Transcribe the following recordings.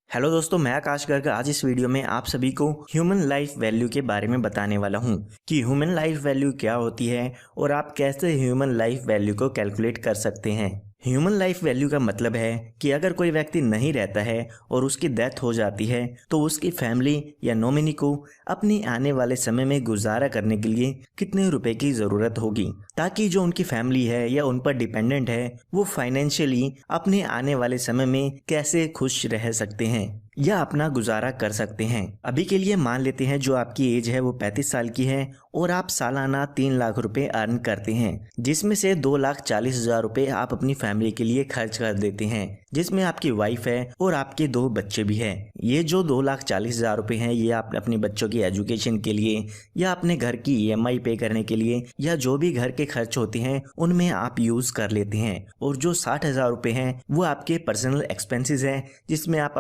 Hello दोस्तों, मैं आकाश गर्ग आज इस वीडियो में आप सभी को ह्यूमन लाइफ वैल्यू के बारे में बताने वाला हूं कि ह्यूमन लाइफ वैल्यू क्या होती है और आप कैसे ह्यूमन लाइफ वैल्यू को कैलकुलेट कर सकते हैं। ह्यूमन लाइफ वैल्यू का मतलब है कि अगर कोई व्यक्ति नहीं रहता है और उसकी डेथ हो जाती है तो उसकी फैमिली या नॉमिनी को अपने आने वाले समय में गुजारा करने के लिए कितने रुपए की ज़रूरत होगी, ताकि जो उनकी फैमिली है या उन पर डिपेंडेंट है वो फाइनेंशियली अपने आने वाले समय में कैसे खुश रह सकते हैं या अपना गुजारा कर सकते हैं। अभी के लिए मान लेते हैं जो आपकी एज है वो 35 साल की है और आप सालाना 3 लाख रुपए अर्न करते हैं, जिसमें से 2,40,000 रुपए आप अपनी फैमिली के लिए खर्च कर देते हैं, जिसमें आपकी वाइफ है और आपके 2 बच्चे भी हैं। ये जो 2,40,000 रुपए हैं ये आप अपने बच्चों की एजुकेशन के लिए या अपने घर की EMI पे करने के लिए या जो भी घर के खर्च होते हैं उनमें आप यूज कर लेते हैं। और जो 60,000 रुपए हैं वो आपके पर्सनल एक्सपेंसेस हैं, जिसमें आप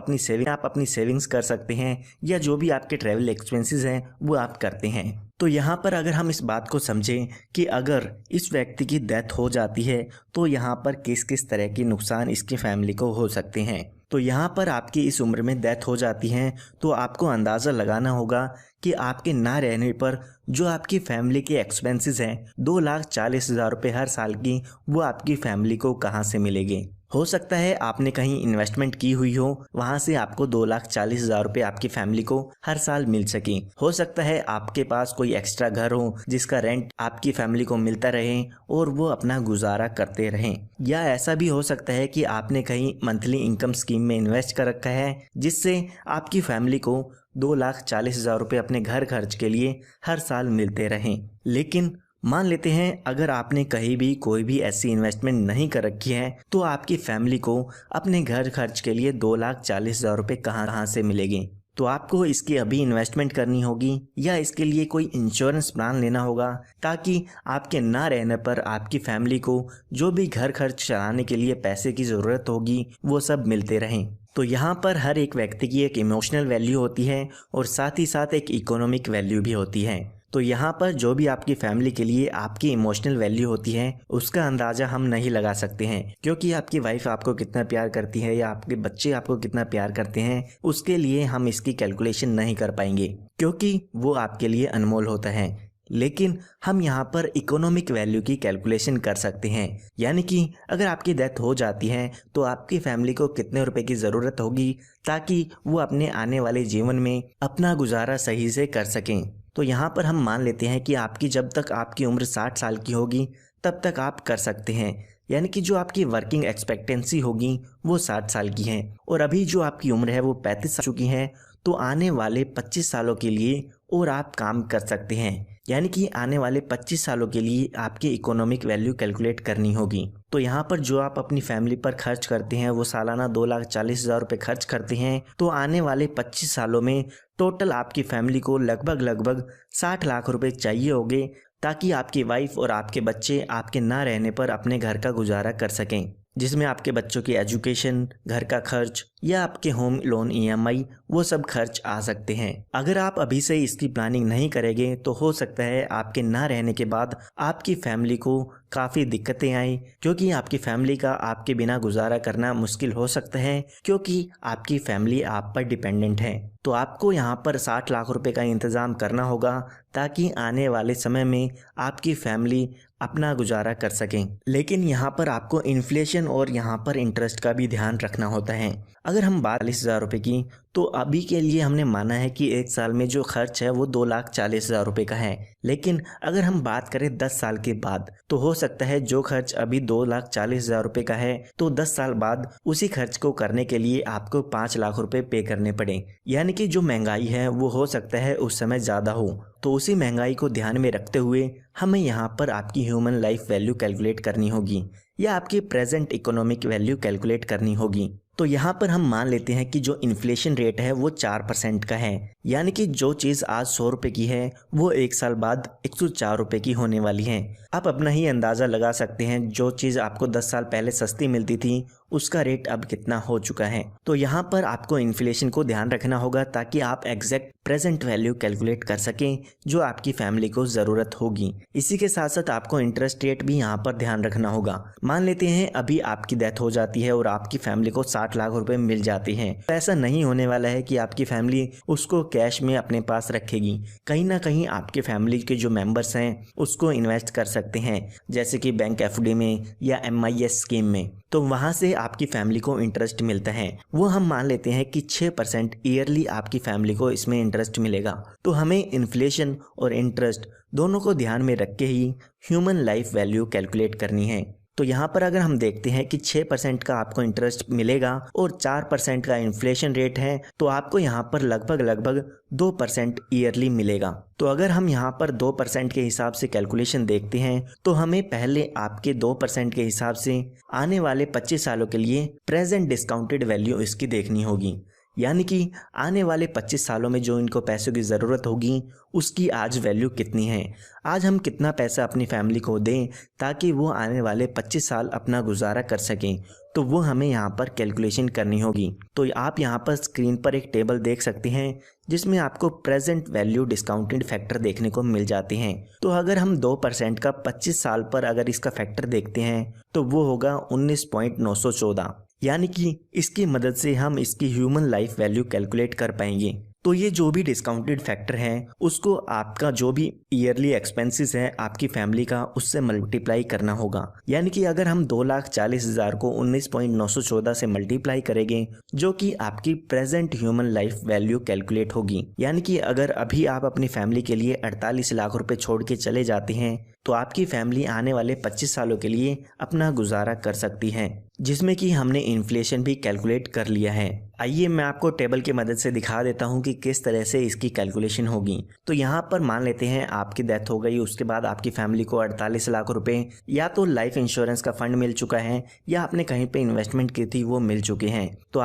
अपनी सेविंग्स कर सकते हैं या जो भी आपके ट्रैवल एक्सपेंसेस हैं वो आप करते हैं। तो यहाँ पर अगर हम इस बात को समझें कि अगर इस व्यक्ति की डेथ हो जाती है तो यहाँ पर किस किस तरह की नुकसान इसकी फैमिली को हो सकते हैं। तो यहाँ पर आपकी इस उम्र में डेथ हो जाती है तो आपको अंदाज़ा लगाना होगा कि आपके ना रहने पर जो आपकी फैमिली के एक्सपेंसेस हैं 2,40,000 रुपये हर साल की, वो आपकी फैमिली को कहाँ से मिलेंगे। हो सकता है आपने कहीं इन्वेस्टमेंट की हुई हो, वहां से आपको 2,40,000 रुपये आपकी फैमिली को हर साल मिल सके। हो सकता है आपके पास कोई एक्स्ट्रा घर हो जिसका रेंट आपकी फैमिली को मिलता रहे और वो अपना गुजारा करते रहें। या ऐसा भी हो सकता है कि आपने कहीं मंथली इनकम स्कीम में इन्वेस्ट कर रखा है जिससे आपकी फैमिली को 2,40,000 रुपये अपने घर खर्च के लिए हर साल मिलते रहें। लेकिन मान लेते हैं अगर आपने कहीं भी कोई भी ऐसी इन्वेस्टमेंट नहीं कर रखी है तो आपकी फैमिली को अपने घर खर्च के लिए 2,40,000 रुपये कहाँ से मिलेंगे। तो आपको इसकी अभी इन्वेस्टमेंट करनी होगी या इसके लिए कोई इंश्योरेंस प्लान लेना होगा, ताकि आपके ना रहने पर आपकी फैमिली को जो भी घर खर्च चलाने के लिए पैसे की ज़रूरत होगी वो सब मिलते रहें। तो यहाँ पर हर एक व्यक्ति की एक इमोशनल वैल्यू होती है और साथ ही साथ एक इकोनॉमिक वैल्यू भी होती है। तो यहाँ पर जो भी आपकी फैमिली के लिए आपकी इमोशनल वैल्यू होती है उसका अंदाज़ा हम नहीं लगा सकते हैं, क्योंकि आपकी वाइफ आपको कितना प्यार करती है या आपके बच्चे आपको कितना प्यार करते हैं उसके लिए हम इसकी कैलकुलेशन नहीं कर पाएंगे, क्योंकि वो आपके लिए अनमोल होता है। लेकिन हम यहाँ पर इकोनॉमिक वैल्यू की कैलकुलेशन कर सकते हैं, यानी कि अगर आपकी डेथ हो जाती है तो आपकी फैमिली को कितने रुपए की ज़रूरत होगी ताकि वो अपने आने वाले जीवन में अपना गुजारा सही से कर सकें। तो यहाँ पर हम मान लेते हैं कि आपकी जब तक आपकी उम्र 60 साल की होगी तब तक आप कर सकते हैं, यानी कि जो आपकी वर्किंग एक्सपेक्टेंसी होगी वो 60 साल की है और अभी जो आपकी उम्र है वो 35 साल चुकी है। तो आने वाले 25 सालों के लिए और आप काम कर सकते हैं, यानी कि आने वाले 25 सालों के लिए आपकी इकोनॉमिक वैल्यू कैलकुलेट करनी होगी। तो यहाँ पर जो आप अपनी फैमिली पर खर्च करते हैं वो सालाना 2,40,000 रुपये खर्च करते हैं, तो आने वाले 25 सालों में टोटल आपकी फैमिली को लगभग 60 लाख रुपए चाहिए होंगे, ताकि आपकी वाइफ और आपके बच्चे आपके ना रहने पर अपने घर का गुजारा कर सकें, जिसमें आपके बच्चों की एजुकेशन, घर का खर्च या आपके होम लोन EMI वो सब खर्च आ सकते हैं। अगर आप अभी से इसकी प्लानिंग नहीं करेंगे तो हो सकता है आपके ना रहने के बाद आपकी फैमिली को काफ़ी दिक्कतें आए, क्योंकि आपकी फैमिली का आपके बिना गुजारा करना मुश्किल हो सकता है, क्योंकि आपकी फैमिली आप पर डिपेंडेंट है। तो आपको यहाँ पर 60 लाख रुपए का इंतज़ाम करना होगा ताकि आने वाले समय में आपकी फैमिली अपना गुजारा कर सकें। लेकिन यहाँ पर आपको इन्फ्लेशन और यहाँ पर इंटरेस्ट का भी ध्यान रखना होता है। अगर हम बात 40,000 रुपये की, तो अभी के लिए हमने माना है कि एक साल में जो खर्च है वो 2,40,000 रुपये का है। लेकिन अगर हम बात करें 10 साल के बाद, तो हो सकता है जो खर्च अभी 2,40,000 रुपये का है तो 10 साल बाद उसी खर्च को करने के लिए आपको 5 लाख रुपए पे करने पड़े, यानी कि जो महंगाई है वो हो सकता है उस समय ज़्यादा हो। तो उसी महंगाई को ध्यान में रखते हुए हमें यहाँ पर आपकी ह्यूमन लाइफ वैल्यू कैलकुलेट करनी होगी या आपकी प्रेजेंट इकोनॉमिक वैल्यू कैलकुलेट करनी होगी। तो यहाँ पर हम मान लेते हैं कि जो इन्फ्लेशन रेट है वो 4% का है, यानी कि जो चीज़ आज 100 रुपये की है वो एक साल बाद 104 रुपये की होने वाली है। आप अपना ही अंदाज़ा लगा सकते हैं, जो चीज़ आपको 10 साल पहले सस्ती मिलती थी उसका रेट अब कितना हो चुका है। तो यहाँ पर आपको इन्फ्लेशन को ध्यान रखना होगा ताकि आप एग्जैक्ट प्रेजेंट वैल्यू कैलकुलेट कर सकें जो आपकी फैमिली को ज़रूरत होगी। इसी के साथ साथ आपको इंटरेस्ट रेट भी यहाँ पर ध्यान रखना होगा। मान लेते हैं अभी आपकी डेथ हो जाती है और आपकी फैमिली को 60 लाख रुपए मिल जाते हैं, तो ऐसा नहीं होने वाला है कि आपकी फैमिली उसको कैश में अपने पास रखेगी। कहीं ना कहीं आपके फैमिली के जो मेंबर्स हैं उसको इन्वेस्ट कर सकते हैं, जैसे कि बैंक एफडी में या MIS स्कीम में। तो वहाँ से आपकी फैमिली को इंटरेस्ट मिलता है। वो हम मान लेते हैं कि 6% ईयरली आपकी फैमिली को इसमें इंटरेस्ट मिलेगा। तो हमें इन्फ्लेशन और इंटरेस्ट दोनों को ध्यान में रख के ही ह्यूमन लाइफ वैल्यू कैलकुलेट करनी है। तो यहाँ पर अगर हम देखते हैं कि 6% का आपको इंटरेस्ट मिलेगा और 4% का इन्फ्लेशन रेट है, तो आपको यहाँ पर लगभग 2% ईयरली मिलेगा। तो अगर हम यहाँ पर 2% के हिसाब से कैलकुलेशन देखते हैं तो हमें पहले आपके 2% के हिसाब से आने वाले 25 सालों के लिए प्रेजेंट डिस्काउंटेड वैल्यू इसकी देखनी होगी। यानी कि आने वाले 25 सालों में जो इनको पैसों की ज़रूरत होगी उसकी आज वैल्यू कितनी है। आज हम कितना पैसा अपनी फैमिली को दें ताकि वो आने वाले 25 साल अपना गुजारा कर सकें, तो वो हमें यहाँ पर कैलकुलेशन करनी होगी। तो आप यहाँ पर स्क्रीन पर एक टेबल देख सकते हैं जिसमें आपको प्रेजेंट वैल्यू डिस्काउंटेड फैक्टर देखने को मिल जाते हैं। तो अगर हम 2% का 25 साल पर अगर इसका फैक्टर देखते हैं तो वो होगा 19.914, यानी कि इसकी मदद से हम इसकी ह्यूमन लाइफ वैल्यू कैलकुलेट कर पाएंगे। तो ये जो भी डिस्काउंटेड फैक्टर है उसको आपका जो भी ईयरली एक्सपेंसेस है आपकी फैमिली का उससे मल्टीप्लाई करना होगा। यानी कि अगर हम 2,40,000 को 19.914 से मल्टीप्लाई करेंगे जो कि आपकी present human life value calculate होगी। यानी कि अगर अभी आप अपनी फैमिली के लिए 48 लाख रुपए छोड़ के चले जाते हैं तो आपकी फैमिली आने वाले 25 सालों के लिए अपना गुजारा कर सकती है, जिसमें कि हमने इन्फ्लेशन भी कैलकुलेट कर लिया है। आइए मैं आपको टेबल की मदद से दिखा देता हूं कि किस तरह से इसकी कैलकुलेशन होगी। तो यहाँ पर मान लेते हैं आपकी डेथ हो गई, उसके बाद आपकी फैमिली को 48 लाख रुपए या तो लाइफ इंश्योरेंस का फंड मिल चुका है या आपने कहीं पे इन्वेस्टमेंट की थी वो मिल चुके हैं। तो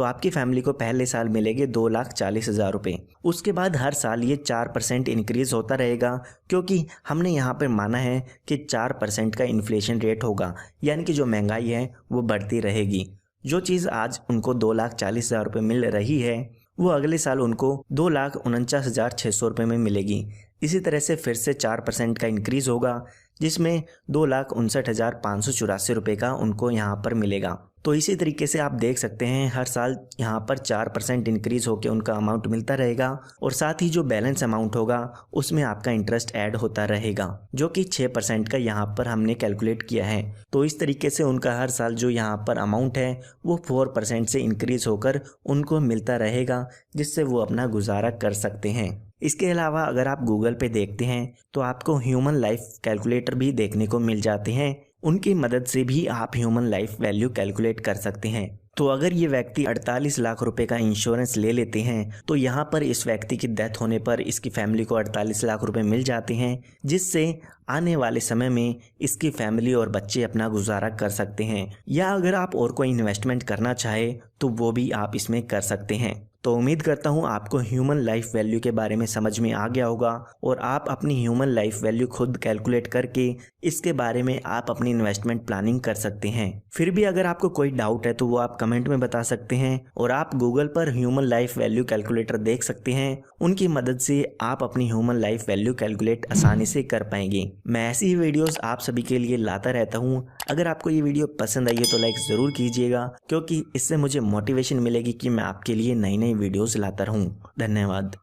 आपकी फैमिली को पहले साल मिलेंगे 2,40,000 रुपए। उसके बाद हर साल ये 4% इंक्रीज होता रहेगा, क्योंकि हमने यहाँ पर माना है कि 4% का इन्फ्लेशन रेट होगा, यानी कि जो महंगाई है वो बढ़ती रहेगी। जो चीज़ आज उनको 2,40,000 रुपये मिल रही है वो अगले साल उनको 2,49,600 रुपये में मिलेगी। इसी तरह से फिर से 4% का इंक्रीज़ होगा जिसमें 2,59,584 रुपये का उनको यहाँ पर मिलेगा। तो इसी तरीके से आप देख सकते हैं हर साल यहाँ पर 4% इंक्रीज़ होकर उनका अमाउंट मिलता रहेगा और साथ ही जो बैलेंस अमाउंट होगा उसमें आपका इंटरेस्ट ऐड होता रहेगा, जो कि 6% का यहाँ पर हमने कैलकुलेट किया है। तो इस तरीके से उनका हर साल जो यहाँ पर अमाउंट है वो 4% से इंक्रीज़ होकर उनको मिलता रहेगा, जिससे वो अपना गुजारा कर सकते हैं। इसके अलावा अगर आप गूगल पे देखते हैं तो आपको ह्यूमन लाइफ कैलकुलेटर भी देखने को मिल जाते हैं। उनकी मदद से भी आप ह्यूमन लाइफ वैल्यू कैलकुलेट कर सकते हैं। तो अगर ये व्यक्ति 48 लाख रुपए का इंश्योरेंस ले लेते हैं तो यहाँ पर इस व्यक्ति की डेथ होने पर इसकी फैमिली को 48 लाख रुपए मिल जाते हैं, जिससे आने वाले समय में इसकी फैमिली और बच्चे अपना गुजारा कर सकते हैं। या अगर आप और कोई इन्वेस्टमेंट करना चाहे तो वो भी आप इसमें कर सकते हैं। तो उम्मीद करता हूँ आपको ह्यूमन लाइफ वैल्यू के बारे में समझ में आ गया होगा और आप अपनी ह्यूमन लाइफ वैल्यू खुद कैलकुलेट करके इसके बारे में आप अपनी इन्वेस्टमेंट प्लानिंग कर सकते हैं। फिर भी अगर आपको कोई डाउट है तो वो आप कमेंट में बता सकते हैं और आप गूगल पर ह्यूमन लाइफ वैल्यू कैलकुलेटर देख सकते हैं। उनकी मदद से आप अपनी ह्यूमन लाइफ वैल्यू कैलकुलेट आसानी से कर पाएंगे। मैं ऐसी ही वीडियोस आप सभी के लिए लाता रहता हूँ। अगर आपको ये वीडियो पसंद आई है तो लाइक ज़रूर कीजिएगा, क्योंकि इससे मुझे मोटिवेशन मिलेगी कि मैं आपके लिए नई नई वीडियोस लाता रहूँ। धन्यवाद।